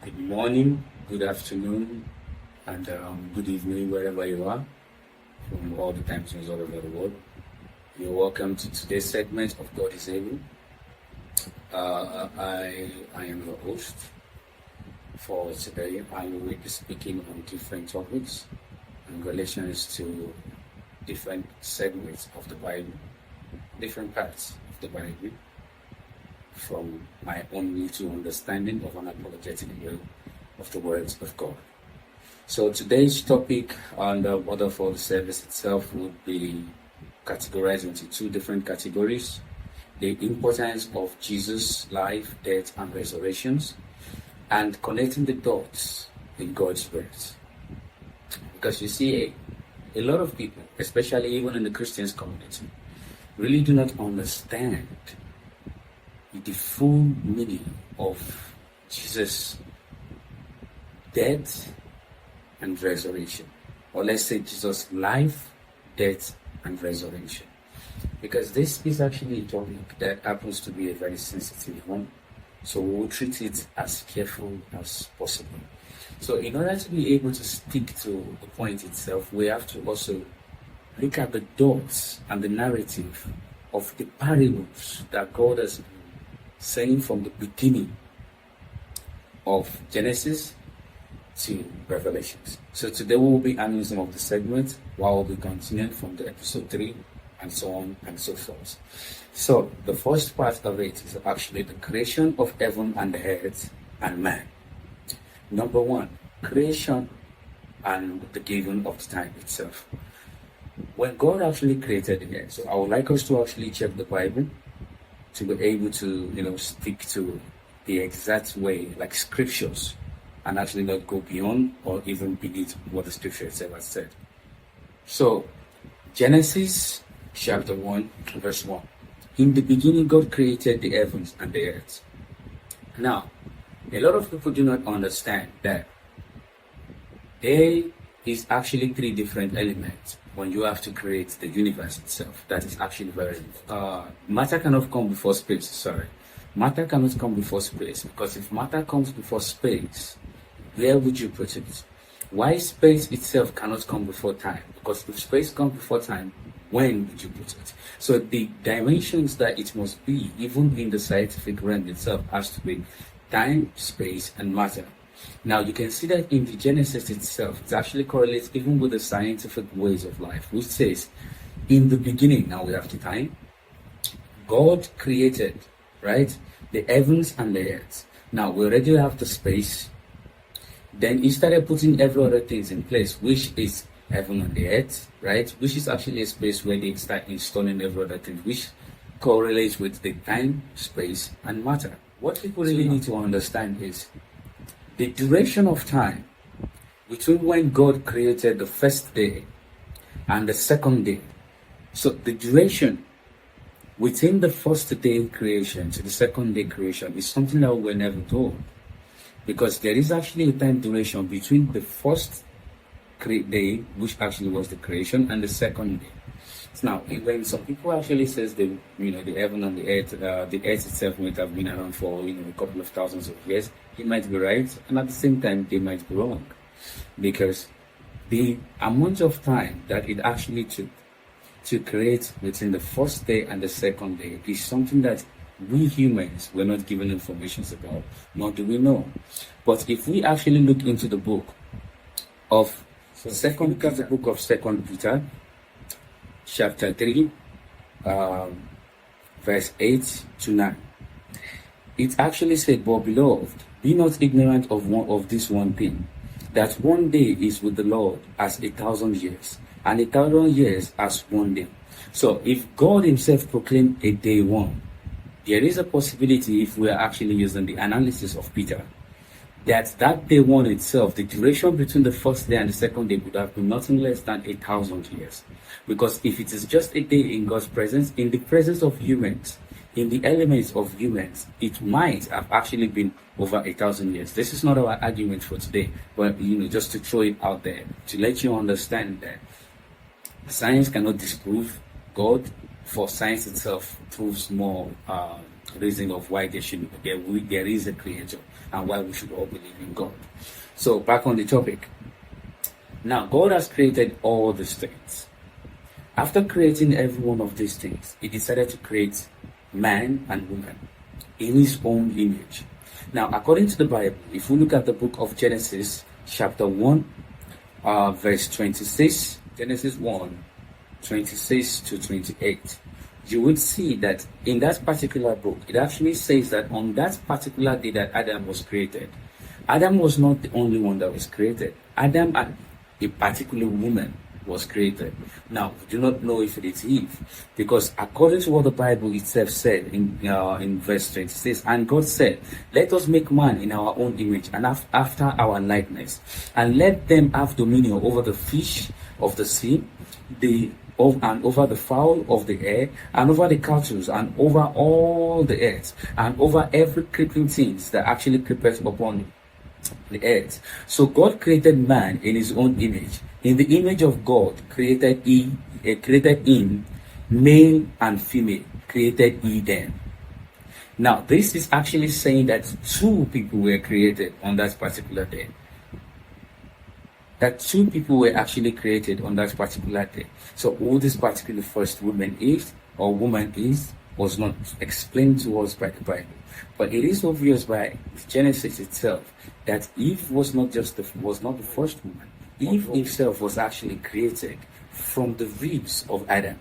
Good morning, good afternoon, and good evening, wherever you are, from all the time zones all over the world. You're welcome to today's segment of God is Able. I am your host for today. I will be speaking on different topics in relations to different segments of the Bible, different parts of the Bible, from my own little understanding of an apologetic view of the words of God. So today's topic on the order for the service itself would be categorized into two different categories: the importance of Jesus' life, death, and resurrections, and connecting the dots in God's words. Because you see, a lot of people, especially even in the Christian community, really do not understand the full meaning of Jesus' death and resurrection, or let's say Jesus' life, death, and resurrection. Because this is actually a topic that happens to be a very sensitive one, so we'll treat it as careful as possible. So in order to be able to stick to the point itself, we have to also look at the dots and the narrative of the parables that God has been saying from the beginning of Genesis to Revelations. So today we will be handling some of the segments while we'll be continuing from the episode 3 and so on and so forth. So the first part of it is actually the creation of heaven and the earth and man. Number one, creation and the giving of the time itself. When God actually created the earth, so I would like us to actually check the Bible to be able to, stick to the exact way, like scriptures, and actually not go beyond or even beneath what the scripture itself has said. So, Genesis chapter 1, verse 1. In the beginning, God created the heavens and the earth. Now, a lot of people do not understand that there is actually three different elements when you have to create the universe itself. That is actually very matter cannot come before space. Matter cannot come before space, because if matter comes before space, where would you put it? Why space itself cannot come before time? Because if space comes before time, when would you put it? So the dimensions that it must be, even in the scientific realm itself, has to be time, space, and matter. Now you can see that in the Genesis itself, it actually correlates even with the scientific ways of life, which says, in the beginning, now we have the time, God created, right, the heavens and the earth. Now we already have the space. Then he started putting every other things in place, which is heaven and the earth, right, which is actually a space where they start installing every other thing, which correlates with the time, space, and matter. What people really need to understand is the duration of time between when God created the first day and the second day. So the duration within the first day creation to the second day creation is something that we're never told. Because there is actually a time duration between the first day, which actually was the creation, and the second day. Now, when some people actually says the heaven and the earth itself might have been around for a couple of thousands of years, it might be right, and at the same time they might be wrong, because the amount of time that it actually took to create between the first day and the second day is something that we humans were not given information about, nor do we know. But if we actually look into the book of Second Peter, chapter 3, verse 8 to 9. It actually said, "But beloved, be not ignorant of this one thing, that one day is with the Lord as 1,000 years, and 1,000 years as one day." So if God himself proclaimed a day one, there is a possibility, if we are actually using the analysis of Peter, that day one itself, the duration between the first day and the second day would have been nothing less than 1,000 years. Because if it is just a day in God's presence, in the presence of humans, in the elements of humans, it might have actually been over 1,000 years. This is not our argument for today, but just to throw it out there, to let you understand that science cannot disprove God, for science itself proves more reason of why there is a creator and why we should all believe in God. So back on the topic. Now, God has created all these things. After creating every one of these things, He decided to create man and woman in His own image. Now, according to the Bible, if we look at the book of Genesis, chapter 1, verse 26, Genesis 1, 26 to 28, you would see that in that particular book, it actually says that on that particular day that Adam was created, Adam was not the only one that was created. Adam and a particular woman was created. Now, we do not know if it is Eve, because according to what the Bible itself said in verse 26, and God said, "Let us make man in our own image and after our likeness, and let them have dominion over the fish of the sea, and over the fowl of the air, and over the cattle, and over all the earth, and over every creeping thing that actually creepeth upon the earth." So God created man in His own image. In the image of God created him, male and female, created He them. Now, this is actually saying that two people were created on that particular day. That two people were actually created on that particular day. So who this particular first woman is, or woman is, was not explained to us by the Bible. But it is obvious by Genesis itself that Eve was not the first woman. Eve himself was actually created from the ribs of Adam.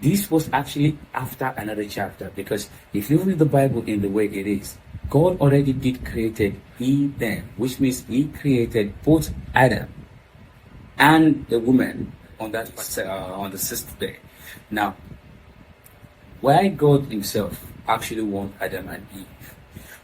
This was actually after another chapter, because if you read the Bible in the way it is, God already did created He them, which means He created both Adam and the woman on the sixth day. Now, why God Himself actually want Adam and Eve?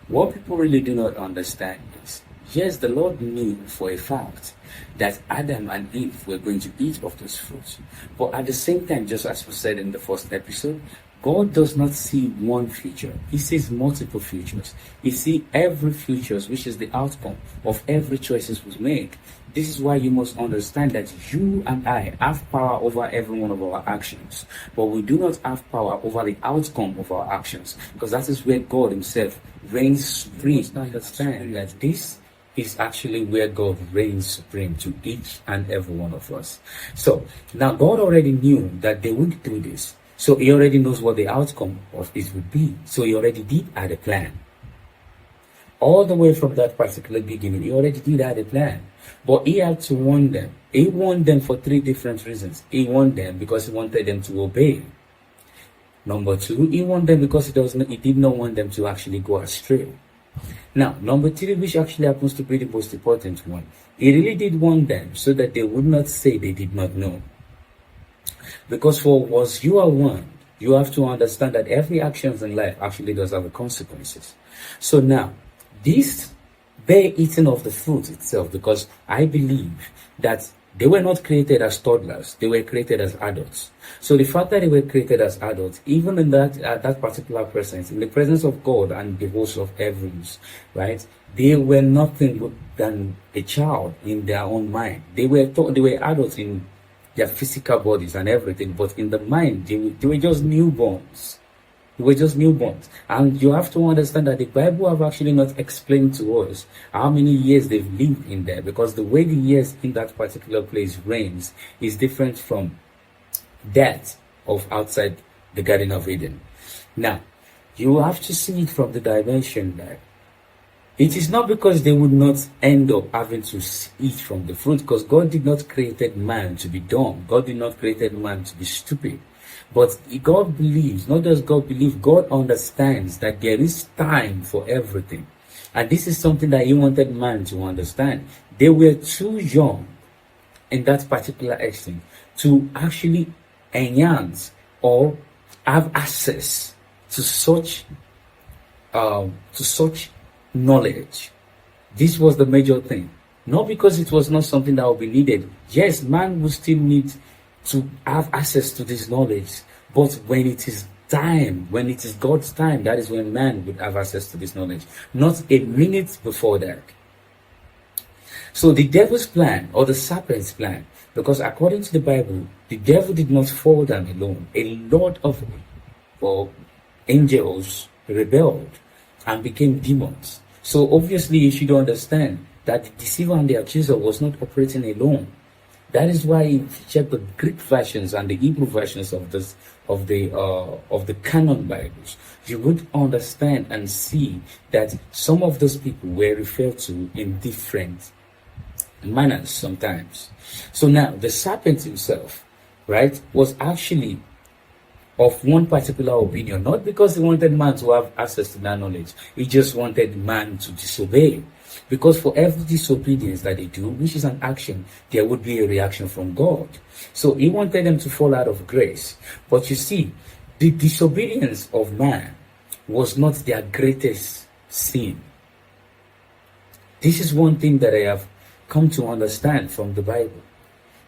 What people really do not understand is, yes, the Lord knew for a fact that Adam and Eve were going to eat of those fruits. But at the same time, just as we said in the first episode, God does not see one future. He sees multiple futures. He sees every future, which is the outcome of every choices we make. This is why you must understand that you and I have power over every one of our actions, but we do not have power over the outcome of our actions, because that is where God Himself reigns supreme. Understand that this is actually where God reigns supreme to each and every one of us. So now God already knew that they would do this. So He already knows what the outcome of this would be. So He already did add a plan. All the way from that particular beginning, He already did add a plan. But He had to warn them. He warned them for three different reasons. He warned them because He wanted them to obey. Number two, He warned them because He did not want them to actually go astray. Now, number three, which actually happens to be the most important one, He really did warn them so that they would not say they did not know. Because for once you are warned, you have to understand that every action in life actually does have consequences. So now, they're eating of the fruit itself, because I believe that they were not created as toddlers, they were created as adults. So the fact that they were created as adults, even in that particular presence, in the presence of God and the host of heavens, right? They were nothing than a child in their own mind. They were adults in their physical bodies and everything, but in the mind, they were just newborns. They were just newborns. And you have to understand that the Bible have actually not explained to us how many years they've lived in there, because the way the years in that particular place reigns is different from that of outside the Garden of Eden. Now, you have to see it from the dimension that it is not because they would not end up having to eat from the fruit, because God did not create man to be dumb. God did not create man to be stupid. But God believes, not just God believes, God understands that there is time for everything. And this is something that He wanted man to understand. They were too young in that particular extent to actually enhance or have access to such knowledge. This was the major thing. Not because it was not something that would be needed. Yes, man will still need to have access to this knowledge. But when it is time, when it is God's time, that is when man would have access to this knowledge. Not a minute before that. So the devil's plan, or the serpent's plan, because according to the Bible, the devil did not fall down alone. A lot of angels rebelled and became demons. So obviously you should understand that the deceiver and the accuser was not operating alone. That is why if you check the Greek versions and the Hebrew versions of the canon Bibles, you would understand and see that some of those people were referred to in different manners sometimes. So now the serpent himself, right, was actually of one particular opinion, not because he wanted man to have access to that knowledge. He just wanted man to disobey. Because for every disobedience that they do, which is an action, there would be a reaction from God. So he wanted them to fall out of grace. But you see, the disobedience of man was not their greatest sin. This is one thing that I have come to understand from the Bible.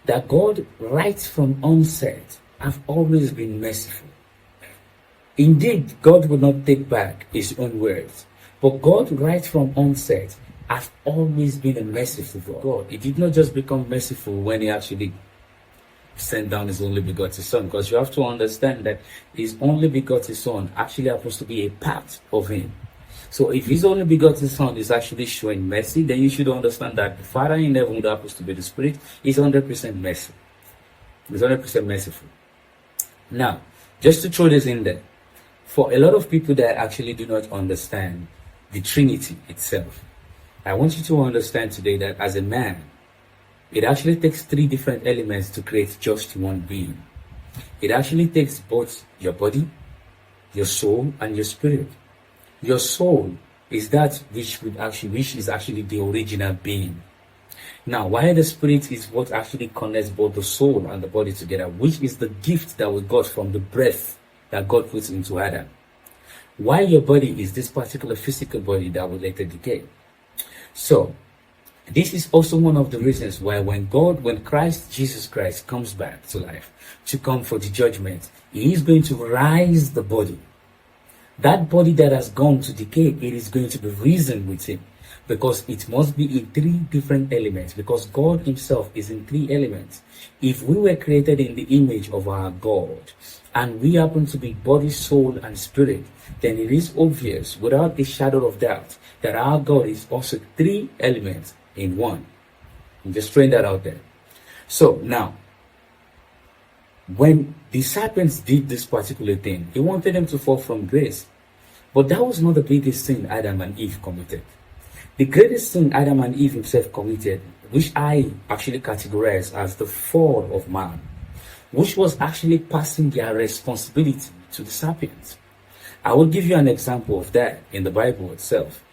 That God, right from onset, have always been merciful. Indeed, God will not take back his own words. But God, right from onset, has always been a merciful God. He did not just become merciful when he actually sent down his only begotten son, because you have to understand that his only begotten son actually happens to be a part of him. So if his only begotten son is actually showing mercy, then you should understand that the Father in heaven, who happens to be the Spirit, is 100% mercy. He's 100% merciful. Now, just to throw this in there, for a lot of people that actually do not understand the Trinity itself, I want you to understand today that as a man, it actually takes three different elements to create just one being. It actually takes both your body, your soul, and your spirit. Your soul is that which is actually the original being. Now, while the spirit is what actually connects both the soul and the body together, which is the gift that we got from the breath that God puts into Adam. While your body is this particular physical body that will later decay. So, this is also one of the reasons why when Christ, Jesus Christ, comes back to life to come for the judgment, he is going to rise the body. That body that has gone to decay, it is going to be risen with him, because it must be in three different elements, because God himself is in three elements. If we were created in the image of our God, and we happen to be body, soul, and spirit, then it is obvious, without a shadow of doubt, that our God is also three elements in one. I'm just throwing that out there. So now, when the serpents did this particular thing, he wanted them to fall from grace. But that was not the biggest sin Adam and Eve committed. The greatest sin Adam and Eve himself committed, which I actually categorize as the fall of man, which was actually passing their responsibility to the serpents. I will give you an example of that in the Bible itself.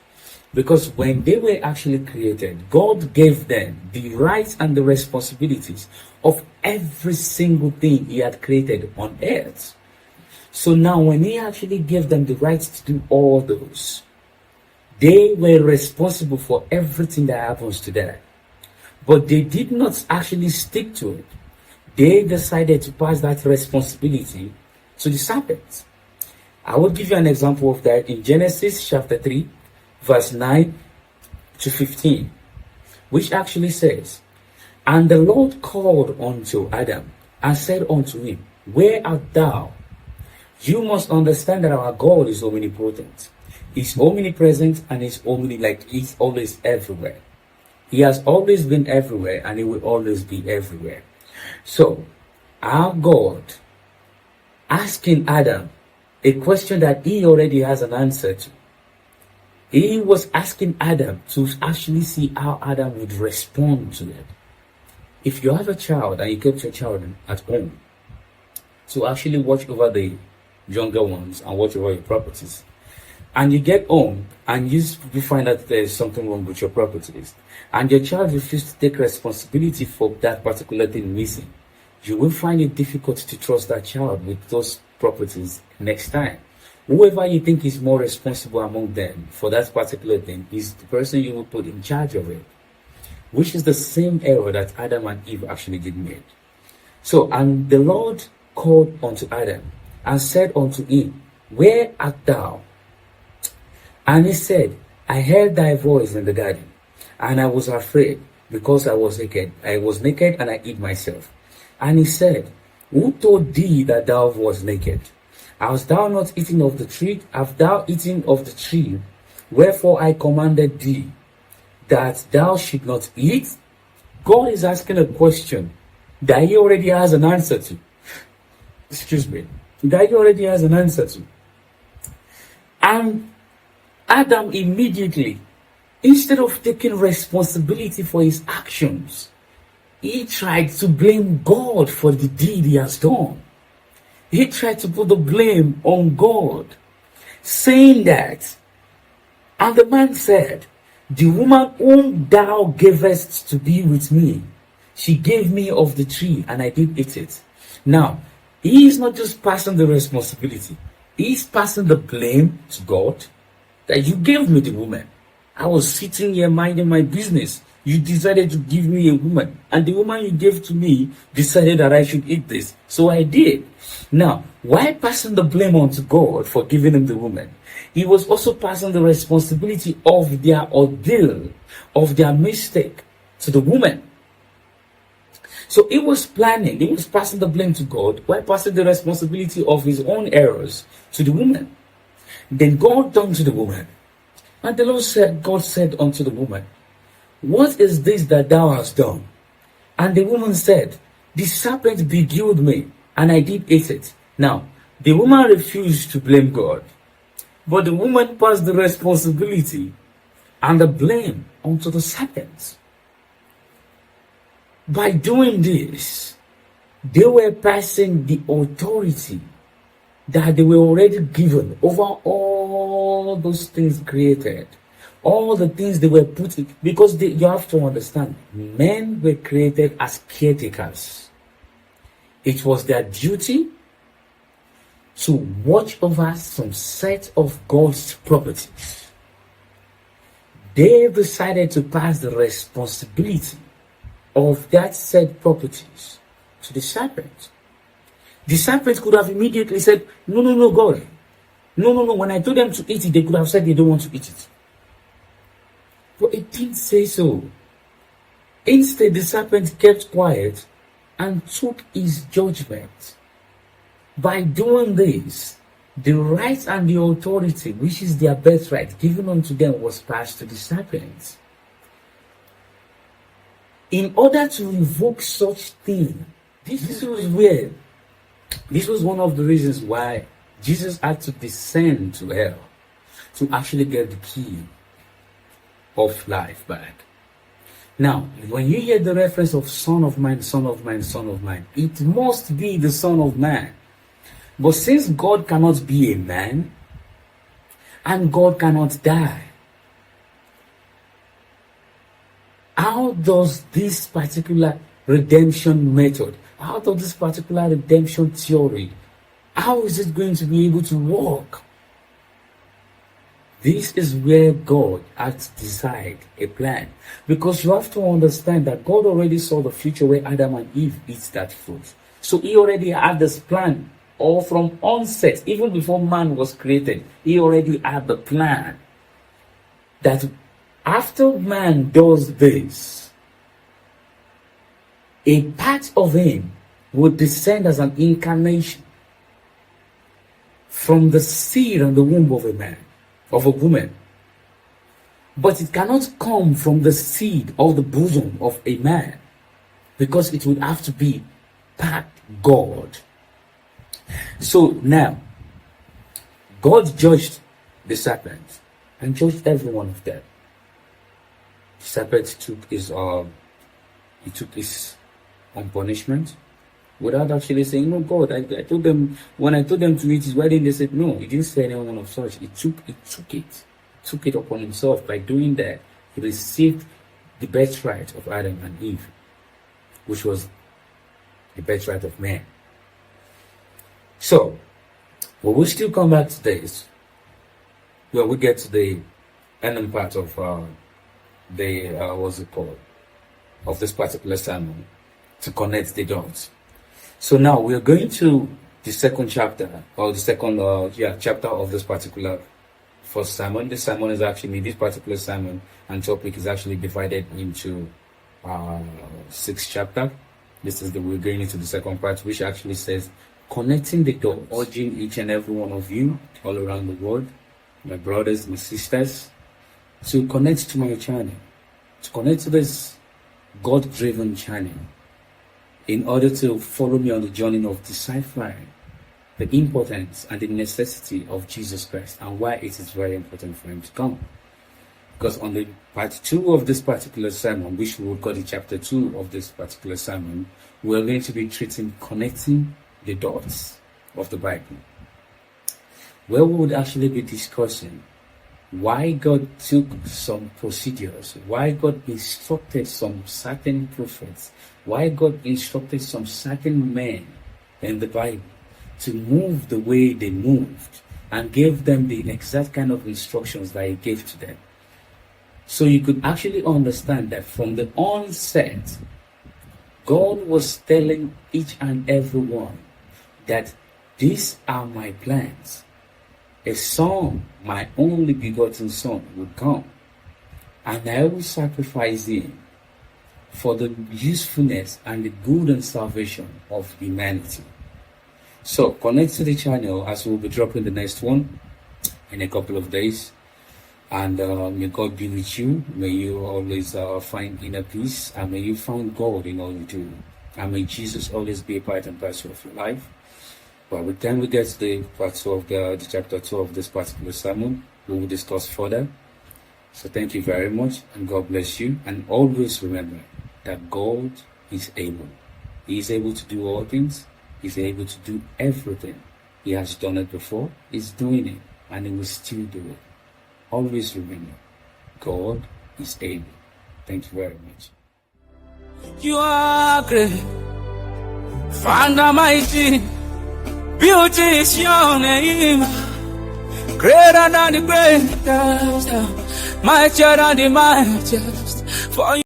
Because when they were actually created, God gave them the rights and the responsibilities of every single thing he had created on earth. So now when he actually gave them the rights to do all those, they were responsible for everything that happens to them. But they did not actually stick to it. They decided to pass that responsibility to the serpents. I will give you an example of that in Genesis chapter 3, verse 9 to 15, which actually says, "And the Lord called unto Adam and said unto him, Where art thou?" You must understand that our God is omnipotent. He's omnipresent and he's always everywhere. He has always been everywhere and he will always be everywhere. So, our God asking Adam a question that he already has an answer to. He was asking Adam to actually see how Adam would respond to it. If you have a child and you kept your child at home to actually watch over the younger ones and watch over your properties, and you get home and you find that there is something wrong with your properties, and your child refuses to take responsibility for that particular thing missing, you will find it difficult to trust that child with those properties next time. Whoever you think is more responsible among them for that particular thing is the person you will put in charge of it, which is the same error that Adam and Eve actually did make. So, and the Lord called unto Adam and said unto him, Where art thou? And he said, I heard thy voice in the garden, and I was afraid, because I was naked. I was naked and I hid myself. And he said, Who told thee that thou wast naked? Hast thou not eaten of the tree? Have thou eaten of the tree? Wherefore I commanded thee that thou should not eat? God is asking a question that he already has an answer to. Excuse me. That he already has an answer to. And Adam immediately, instead of taking responsibility for his actions, he tried to blame God for the deed he has done. He tried to put the blame on God, saying that, and the man said, the woman whom thou gavest to be with me, she gave me of the tree, and I did eat it. Now, he is not just passing the responsibility, he's passing the blame to God that you gave me the woman. I was sitting here minding my business. You decided to give me a woman, and the woman you gave to me decided that I should eat this. So I did. Now, why passing the blame on to God for giving him the woman? He was also passing the responsibility of their ordeal, of their mistake to the woman. So he was planning, he was passing the blame to God, while passing the responsibility of his own errors to the woman. Then God turned to the woman, and the Lord said, God said unto the woman, what is this that thou hast done? And the woman said, the serpent beguiled me, and I did eat it. Now, the woman refused to blame God, but the woman passed the responsibility and the blame onto the serpent. By doing this, they were passing the authority that they were already given over all those things created. All the things they were put in, because you have to understand, men were created as caretakers. It was their duty to watch over some set of God's properties. They decided to pass the responsibility of that said properties to the serpent. The serpent could have immediately said, no, God. No. When I told them to eat it, they could have said they don't want to eat it. But it didn't say so. Instead, the serpent kept quiet and took his judgment. By doing this, the right and the authority, which is their birthright, given unto them, was passed to the serpent. In order to revoke such thing, this was one of the reasons why Jesus had to descend to hell to actually get the key of life back. Now, when you hear the reference of Son of Man, Son of Man, Son of Man, it must be the Son of Man. But since God cannot be a man, and God cannot die, how does this particular redemption method, how does this particular redemption theory, how is it going to be able to work? This is where God had to decide a plan. Because you have to understand that God already saw the future where Adam and Eve eat that fruit. So he already had this plan. Or from onset, even before man was created, he already had the plan that after man does this, a part of him would descend as an incarnation from the seed and the womb of a man, of a woman. But it cannot come from the seed of the bosom of a man, because it would have to be part God. So now, God judged the serpent and judged every one of them. The serpent took his own punishment without actually saying, no, God, I told them, when I told them to eat it, why didn't they say no? He didn't say any one of such. He took it upon himself. By doing that, he received the birthright of Adam and Eve, which was the birthright of man. So, we will still come back to this when we get to the ending part of what's it called, of this particular sermon, to connect the dots. So now we are going to the second chapter, or the second chapter of this particular first sermon. This sermon is actually, this particular sermon and topic is actually divided into 6 chapters. We're going into the second part, which actually says connecting the dots, urging each and every one of you all around the world, my brothers, my sisters, to connect to my channel, to connect to this God-driven channel, in order to follow me on the journey of deciphering the importance and the necessity of Jesus Christ and why it is very important for him to come. Because on the part 2 of this particular sermon, which we will call the chapter 2 of this particular sermon, we're going to be treating connecting the dots of the Bible, where we would actually be discussing why God took some procedures, why God instructed some certain prophets, why God instructed some certain men in the Bible to move the way they moved and gave them the exact kind of instructions that he gave to them. So you could actually understand that from the onset, God was telling each and every one that these are my plans. A son, my only begotten son, will come, and I will sacrifice him for the usefulness and the good and salvation of humanity. So connect to the channel, as we'll be dropping the next one in a couple of days. And may God be with you. May you always find inner peace, and may you find God in all you do. And may Jesus always be a part and parcel of your life. But by the time we get to the part 2 of the chapter 2 of this particular sermon, we will discuss further. So thank you very much, and God bless you. And always remember that God is able. He is able to do all things. He's able to do everything. He has done it before. He's doing it, and he will still do it. Always remember, God is able. Thank you very much. You are great, Father mighty, beauty is your name, greater than the greatest, mightier than the mightiest. For you